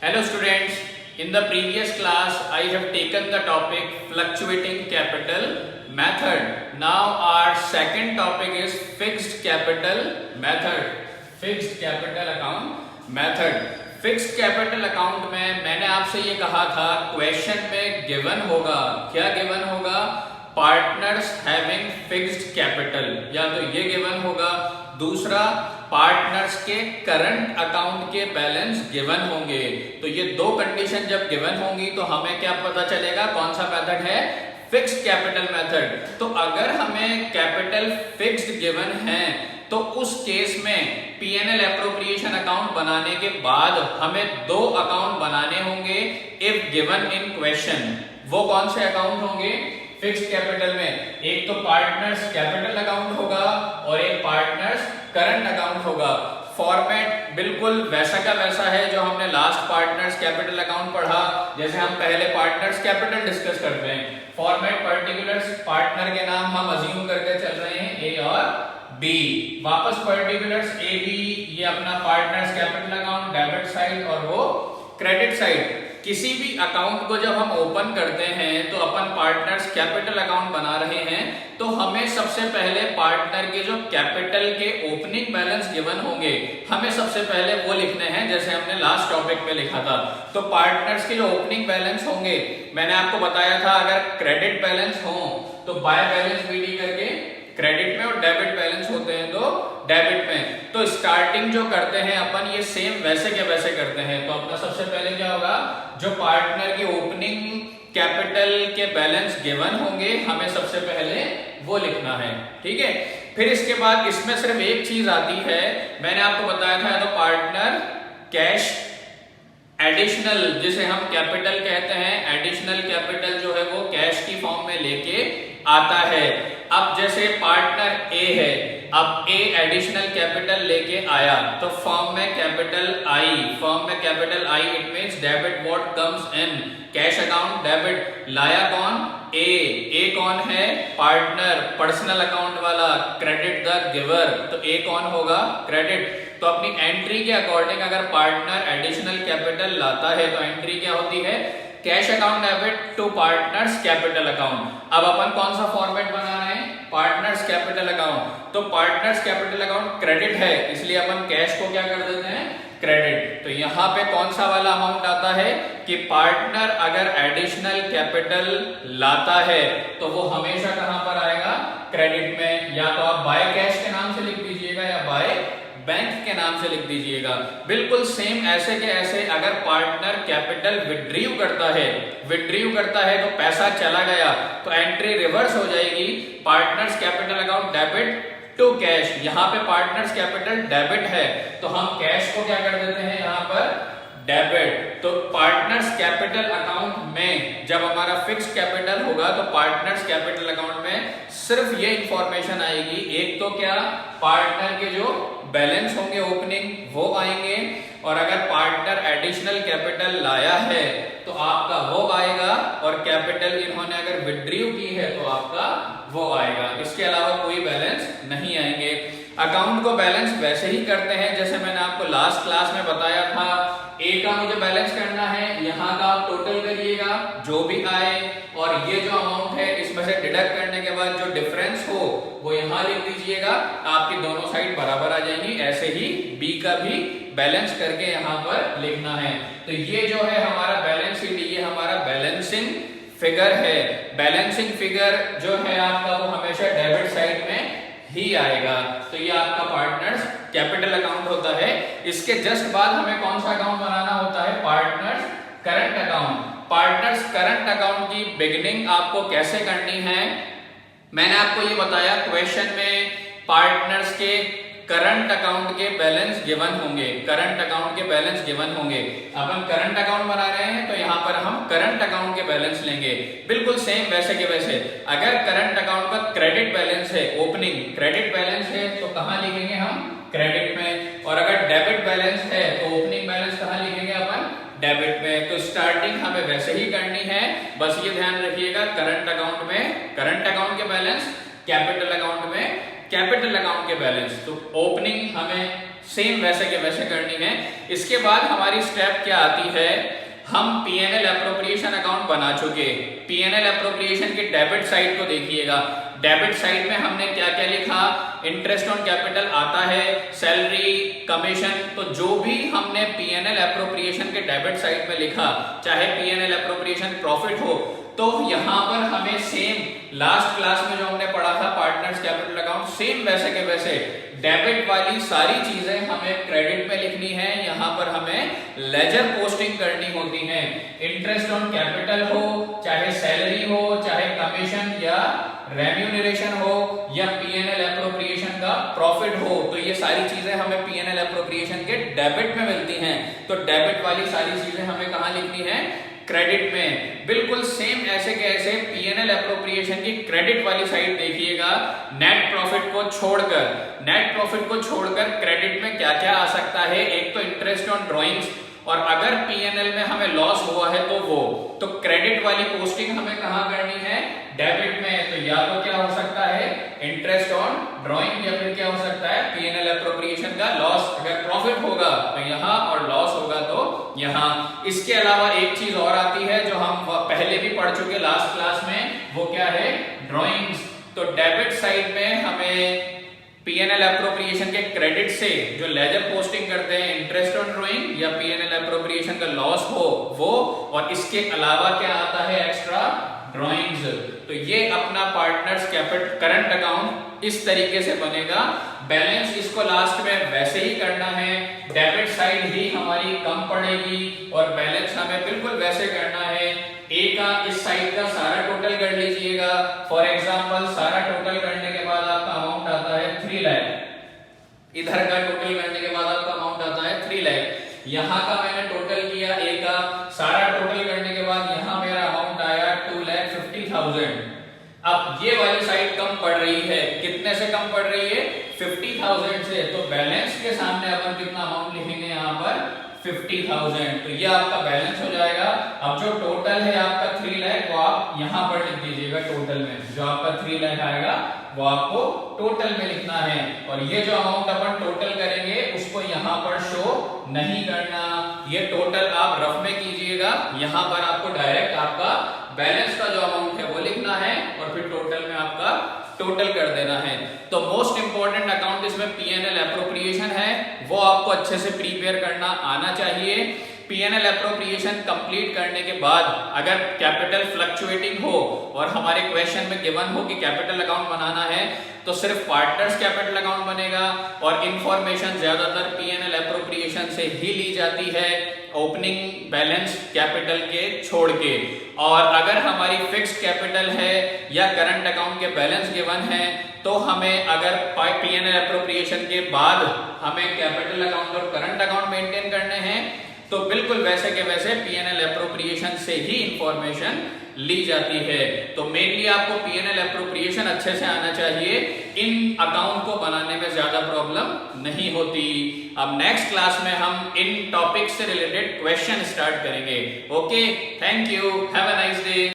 Hello students, in the previous class I have taken the topic fluctuating capital method. Now our second topic is fixed capital method. Fixed capital account method. Fixed capital account में मैंने आपसे ये कहा था question में given होगा, क्या given होगा? पार्टनर्स हैविंग फिक्स्ड कैपिटल, या तो ये गिवन होगा, दूसरा पार्टनर्स के करंट अकाउंट के बैलेंस गिवन होंगे। तो ये दो कंडीशन जब गिवन होंगी तो हमें क्या पता चलेगा कौन सा मेथड है? Fixed capital method. तो अगर हमें कैपिटल फिक्स्ड गिवन है तो उस केस में पीएनएल एप्रोप्रिएशन अकाउंट बनाने के बाद हमें दो अकाउंट बनाने होंगे इफ गिवन इन क्वेश्चन। वो कौन से अकाउंट होंगे फिक्स्ड कैपिटल में? एक तो पार्टनर्स कैपिटल अकाउंट होगा और एक पार्टनर्स करंट अकाउंट होगा। फॉर्मेट बिल्कुल वैसा का वैसा है जो हमने लास्ट पार्टनर्स कैपिटल अकाउंट पढ़ा, जैसे हम पहले पार्टनर्स कैपिटल डिस्कस करते हैं। फॉर्मेट पर्टिकुलर्स, पार्टनर के नाम हम अज्यूम करके चल रहे हैं ए और बी, वापस पर्टिकुलर्स ए बी, ये अपना partners capital account debit side और वो क्रेडिट साइड। किसी भी अकाउंट को जब हम ओपन करते हैं तो अपन पार्टनर्स कैपिटल अकाउंट बना रहे हैं तो हमें सबसे पहले पार्टनर के जो कैपिटल के ओपनिंग बैलेंस गिवन होंगे हमें सबसे पहले वो लिखने हैं, जैसे हमने लास्ट टॉपिक में लिखा था। तो पार्टनर्स के जो ओपनिंग बैलेंस होंगे, मैंने आपको बताया था अगर क्रेडिट बैलेंस हो तो बाय बैलेंस बीडी करके क्रेडिट में और डेबिट बैलेंस होते हैं तो डेबिट में। तो स्टार्टिंग जो करते हैं अपन ये सेम वैसे के वैसे करते हैं। तो अपना सबसे पहले क्या होगा, जो पार्टनर के ओपनिंग कैपिटल के बैलेंस गिवन होंगे हमें सबसे पहले वो लिखना है, ठीक है। फिर इसके बाद इसमें सिर्फ एक चीज आती है, मैंने आपको बताया था तो पार्टनर कैश एडिशनल, जिसे हम कैपिटल कहते हैं, एडिशनल कैपिटल जो है वो कैश की फॉर्म में लेके आता है। अब जैसे पार्टनर ए है, अब ए एडिशनल कैपिटल लेके आया तो फॉर्म में कैपिटल आई, फॉर्म में capital I, it means debit what comes in cash account debit. लाया कौन? ए कौन है? पार्टनर, पर्सनल अकाउंट वाला, क्रेडिट द गिवर, तो ए कौन होगा? क्रेडिट। तो अपनी एंट्री के अकॉर्डिंग अगर पार्टनर एडिशनल कैपिटल लाता है तो एंट्री क्या होती है? Cash account debit to partners capital account. अब अपन कौन सा फॉर्मेट बना रहे हैं? Partners capital account. तो पार्टनर्स कैपिटल अकाउंट क्रेडिट है, इसलिए अपन कैश को क्या कर देते हैं? क्रेडिट। तो यहाँ पे कौन सा वाला अमाउंट आता है कि पार्टनर अगर एडिशनल कैपिटल लाता है तो वो हमेशा कहां पर आएगा? क्रेडिट में। या तो आप बाय कैश के नाम से लिख दीजिएगा या बाय बैंक के नाम से लिख दीजिएगा। बिल्कुल सेम ऐसे के ऐसे अगर पार्टनर कैपिटल विड्रीव करता है तो पैसा चला गया तो एंट्री रिवर्स हो जाएगी, partners capital account debit to cash. यहाँ पे पार्टनर्स कैपिटल डेबिट है तो हम कैश को क्या कर देते हैं यहाँ पर? डेबिट। तो पार्टनर्स कैपिटल अकाउंट में जब हमारा फिक्स्ड कैपिटल होगा तो पार्टनर्स कैपिटल अकाउंट में सिर्फ ये इंफॉर्मेशन आएगी, एक तो क्या पार्टनर के जो बैलेंस होंगे ओपनिंग वो आएंगे, और अगर पार्टनर एडिशनल कैपिटल लाया है तो आपका वो आएगा, और कैपिटल इन्होंने अगर विड्रीव की है तो आपका वो आएगा। इसके अलावा कोई बैलेंस नहीं आएंगे। अकाउंट को बैलेंस वैसे ही करते हैं जैसे मैंने आपको लास्ट क्लास में बताया था। ए का मुझे बैलेंस करना है, यहाँ का आप टोटल करिएगा जो भी आए, और ये जो अमाउंट है इसमें से डिडक्ट करने के बाद जो डिफरेंस हो वो यहाँ लिख दीजिएगा, आपकी दोनों साइड बराबर आ जाएंगी। ऐसे ही बी का भी बैलेंस करके यहाँ पर लिखना है। तो ये जो है हमारा बैलेंस शीट, ये हमारा बैलेंसिंग फिगर है। बैलेंसिंग फिगर जो है आपका वो हमेशा डेबिट साइड में ही आएगा। तो ये आपका पार्टनर्स कैपिटल अकाउंट होता है। इसके जस्ट बाद हमें कौन सा अकाउंट बनाना होता है? Partners current account. Partners current account की बिगिनिंग आपको कैसे करनी है मैंने आपको ये बताया, क्वेश्चन में पार्टनर्स के करंट अकाउंट के बैलेंस गिवन होंगे, करंट अकाउंट के बैलेंस गिवन होंगे। अपन करंट अकाउंट बना रहे हैं तो यहाँ पर हम करंट अकाउंट के बैलेंस लेंगे, बिल्कुल सेम वैसे के वैसे। अगर करंट अकाउंट का क्रेडिट बैलेंस है, ओपनिंग क्रेडिट बैलेंस है तो कहाँ लिखेंगे हम? क्रेडिट में। और अगर डेबिट बैलेंस है तो ओपनिंग बैलेंस कहाँ लिखेंगे अपन? डेबिट में। तो स्टार्टिंग हमें वैसे ही करनी है, बस ये ध्यान रखिएगा करंट अकाउंट में करंट अकाउंट के बैलेंस, कैपिटल अकाउंट में कैपिटल अकाउंट के बैलेंस। तो ओपनिंग हमें सेम वैसे के वैसे करनी है। इसके बाद हमारी स्टेप क्या आती है, हम पीएनएल एप्रोप्रिएशन अकाउंट बना चुके। पीएनएल एप्रोप्रिएशन की डेबिट साइड को देखिएगा। डेबिट साइड में हमने क्या क्या लिखा, इंटरेस्ट ऑन कैपिटल आता है, सैलरी, कमीशन। तो जो भी हमने पीएनएल एप्रोप्रिएशन के डेबिट साइड में लिखा, चाहे पीएनएल एप्रोप्रिएशन प्रॉफिट हो, तो यहां पर हमें सेम लास्ट क्लास में जो हमने पढ़ा था पार्टनर्स कैपिटल अकाउंट, सेम वैसे के वैसे डेबिट वाली सारी चीजें हमें क्रेडिट में लिखनी है। यहां पर हमें लेजर पोस्टिंग करनी होती है। इंटरेस्ट ऑन कैपिटल हो, चाहे सैलरी हो, चाहे कमीशन या रेम्यूनरेशन हो, या पीएनएल एप्रोप्रिएशन का प्रॉफिट हो, तो ये सारी चीजें हमें पीएनएल एप्रोप्रिएशन के डेबिट में मिलती हैं। तो डेबिट वाली सारी चीजें हमें कहां लिखनी है, क्रेडिट में। बिल्कुल सेम ऐसे के ऐसे पीएनएल एप्रोप्रिएशन की क्रेडिट वाली साइड देखिएगा। नेट प्रॉफिट को छोड़कर क्रेडिट में क्या क्या आ सकता है, एक तो इंटरेस्ट ऑन ड्रॉइंग्स, और अगर पीएनएल में हमें लॉस हुआ है तो वो, तो क्रेडिट वाली पोस्टिंग हमें कहां करनी है, डेबिट में। तो या तो क्या हो सकता है, इंटरेस्ट ऑन ड्रॉइंग, या फिर क्या हो सकता है, पीएनएल एप्रोप्रिएशन का लॉस। अगर प्रॉफिट होगा तो यहां, और लॉस होगा तो यहां। इसके अलावा एक चीज और आती है जो हम पहले भी पढ़ चुके लास्ट क्लास में, वो क्या है, ड्रॉइंग्स। तो डेबिट साइड में हमें पीएनएल एप्रोप्रिएशन के क्रेडिट से जो लेजर पोस्टिंग करते हैं, इंटरेस्ट ऑन ड्रॉइंग या पीएनएल एप्रोप्रिएशन का लॉस हो वो, और इसके अलावा क्या आता है, एक्स्ट्रा ड्रॉइंग्स। तो ये अपना पार्टनर्स कैपिटल करंट अकाउंट इस तरीके से बनेगा। बैलेंस इसको लास्ट में वैसे ही करना है, डेबिट साइड ही हमारी कम पड़ेगी, और बैलेंस हमें बिल्कुल वैसे करना है। ए का इस साइड का सारा टोटल कर लीजिएगा। फॉर एग्जांपल सारा टोटल करने के बाद आपका अमाउंट आता है 3 लाख। इधर का टोटल करने के बाद आपका अमाउंट आता है 3 लाख। यहां का मैंने टोटल किया, ए का सारा टोटल करने के बाद यहां मेरा अमाउंट आया 2,50,000। अब ये वाली साइड कम पड़ रही है, कितने से कम पड़ रही है, 50,000 से। तो बैलेंस के सामने अपन कितना अमाउंट लिखेंगे, यहाँ पर 50,000। तो ये आपका बैलेंस हो जाएगा। अब जो टोटल है आपका 3 लाख, वो आप यहाँ पर लिख दीजिएगा टोटल में। जो आपका 3 लाख आएगा वो आपको टोटल में लिखना है, और ये जो अमाउंट अपन टोटल करेंगे उसको यहाँ पर शो नहीं करना। ये टोटल आप रफ में कीजिएगा, यहाँ पर आपको डायरेक्ट आपका बैलेंस का जो अमाउंट है वो लिखना है, और फिर टोटल में आपका टोटल कर देना है। तो मोस्ट इंपॉर्टेंट अकाउंट इसमें पीएनएल एप्रोप्रिएशन है, वो आपको अच्छे से प्रिपेयर करना आना चाहिए। पीएनएल एप्रोप्रिएशन कंप्लीट करने के बाद अगर कैपिटल फ्लक्चुएटिंग हो और हमारे क्वेश्चन में गिवन हो कि कैपिटल अकाउंट बनाना है, तो सिर्फ पार्टनर्स कैपिटल अकाउंट बनेगा, और इंफॉर्मेशन ज्यादातर पीएनएल एप्रोप्रिएशन से ही ली जाती है, ओपनिंग बैलेंस कैपिटल के छोड़ के। और अगर हमारी फिक्स्ड कैपिटल है या करंट अकाउंट के बैलेंस गिवन है, तो हमें अगर पीएनएल एप्रोप्रिएशन के बाद हमें कैपिटल अकाउंट और करंट अकाउंट मेंटेन करने हैं, तो बिल्कुल वैसे के वैसे पीएनएल एप्रोप्रिएशन से ही इंफॉर्मेशन ली जाती है। तो मेनली आपको पीएनएल एप्रोप्रिएशन अच्छे से आना चाहिए, इन अकाउंट को बनाने में ज्यादा प्रॉब्लम नहीं होती। अब नेक्स्ट क्लास में हम इन टॉपिक से रिलेटेड क्वेश्चन स्टार्ट करेंगे। Okay, thank you, have a nice day.